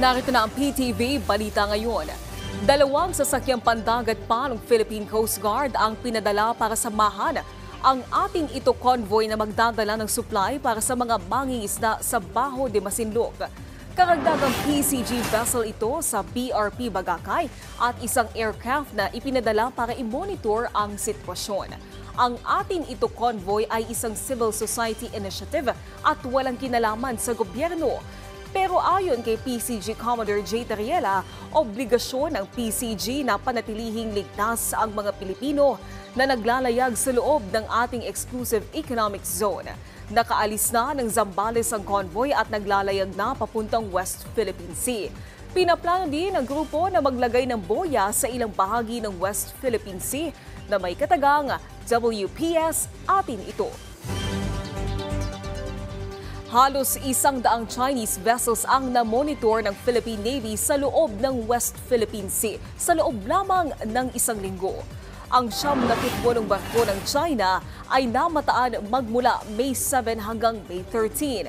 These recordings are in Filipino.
Narito na ang PTV Balita ngayon. Dalawang sasakyang pandagat pa ng Philippine Coast Guard ang pinadala para samahan ang ating ito convoy na magdadala ng supply para sa mga mangingisda sa Baho de Masinloc. Karagdagang PCG vessel ito sa BRP Bagakay at isang aircraft na ipinadala para i-monitor ang sitwasyon. Ang ating ito convoy ay isang civil society initiative at walang kinalaman sa gobyerno. Pero ayon kay PCG Commodore J. Tariela, obligasyon ng PCG na panatilihing ligtas ang mga Pilipino na naglalayag sa loob ng ating exclusive economic zone. Nakaalis na ng Zambales ang convoy at naglalayag na papuntang West Philippine Sea. Pinaplano din ng grupo na maglagay ng boya sa ilang bahagi ng West Philippine Sea na may katagang WPS atin ito. Halos 100 Chinese vessels ang na-monitor ng Philippine Navy sa loob ng West Philippine Sea sa loob lamang ng isang linggo. Ang 78 barko ng China ay namataan magmula May 7 hanggang May 13.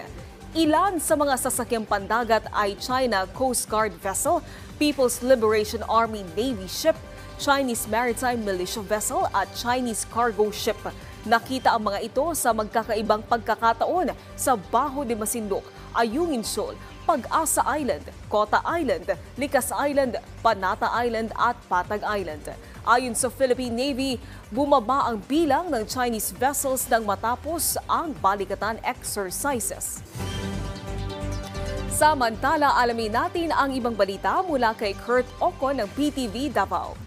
Ilan sa mga sasakyang pandagat ay China Coast Guard vessel, People's Liberation Army Navy ship, Chinese Maritime Militia vessel at Chinese cargo ship. Nakita ang mga ito sa magkakaibang pagkakataon sa Baho de Masinloc, Ayungin Shoal, Pag-asa Island, Kota Island, Likas Island, Panata Island at Patag Island. Ayon sa Philippine Navy, bumaba ang bilang ng Chinese vessels nang matapos ang balikatan exercises. Samantala, alamin natin ang ibang balita mula kay Kurt Ocon ng PTV Davao.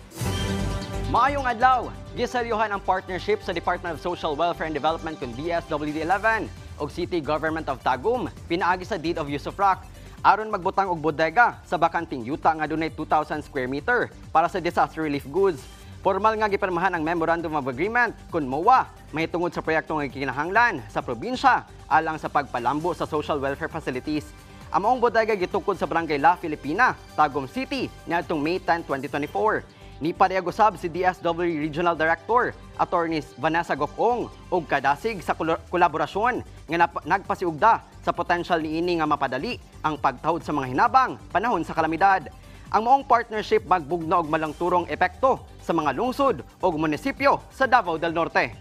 Maayong adlaw, gisalyuhan ang partnership sa Department of Social Welfare and Development kung DSWD-11 o City Government of Tagum, pinaagi sa Deed of Use of Rock, aron magbutang og bodega sa bakanting yuta nga dunay 2,000 square meter para sa disaster relief goods. Formal nga gipirmahan ang Memorandum of Agreement kun MOA mahitungod sa proyektong gikinahanglan sa probinsya alang sa pagpalambo sa social welfare facilities. Ang maong bodega gitukod sa Barangay La Filipina, Tagum City, niadtong May 10, 2024. Ni pariagusab si DSWD Regional Director, Attorneys Vanessa Gokong, og kadasig sa kolaborasyon nga nagpasiugda sa potential niini nga mapadali ang pagtahod sa mga hinabang panahon sa kalamidad. Ang maong partnership magbugna og malangturong epekto sa mga lungsod ug munisipyo sa Davao del Norte.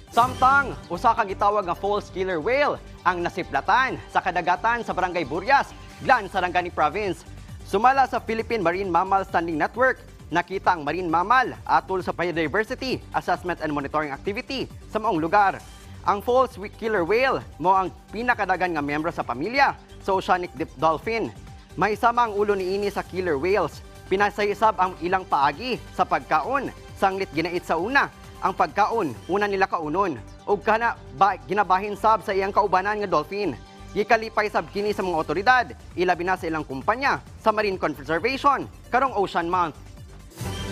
Samtang usa ka gitawag nga false killer whale ang nasiplatan sa kadagatan sa Barangay Burias, Glan, Sarangani Province. Sumala sa Philippine Marine Mammal Standing Network, nakita ang marine mammal atol sa biodiversity assessment and monitoring activity sa maong lugar. Ang false killer whale mo ang pinakadagan nga miyembro sa pamilya sa oceanic dolphin. May sama ang ulo niini sa killer whales. Pinasayisab ang ilang paagi sa pagkaon. Sanglit ginait sa una ang pagkaon, una nila kaunon. Ug kana ginabahin sab sa iyang kaubanan nga dolphin. Gikalipay sab kini sa mga otoridad, ilabi na sa ilang kumpanya sa marine conservation karong Ocean Month.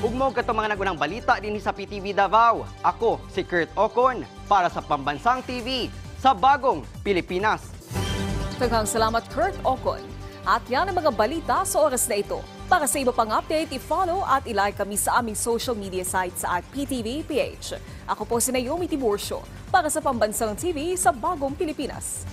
Ugmog kato mga nagunang balita din sa PTV Davao. Ako si Kurt Ocon para sa Pambansang TV sa Bagong Pilipinas. Daghang salamat Kurt Ocon. At yan ang mga balita sa oras na ito. Para sa iba pang update, i-follow at i-like kami sa aming social media sites at PTV PH. Ako po si Naomi Tiburcio para sa Pambansang TV sa Bagong Pilipinas.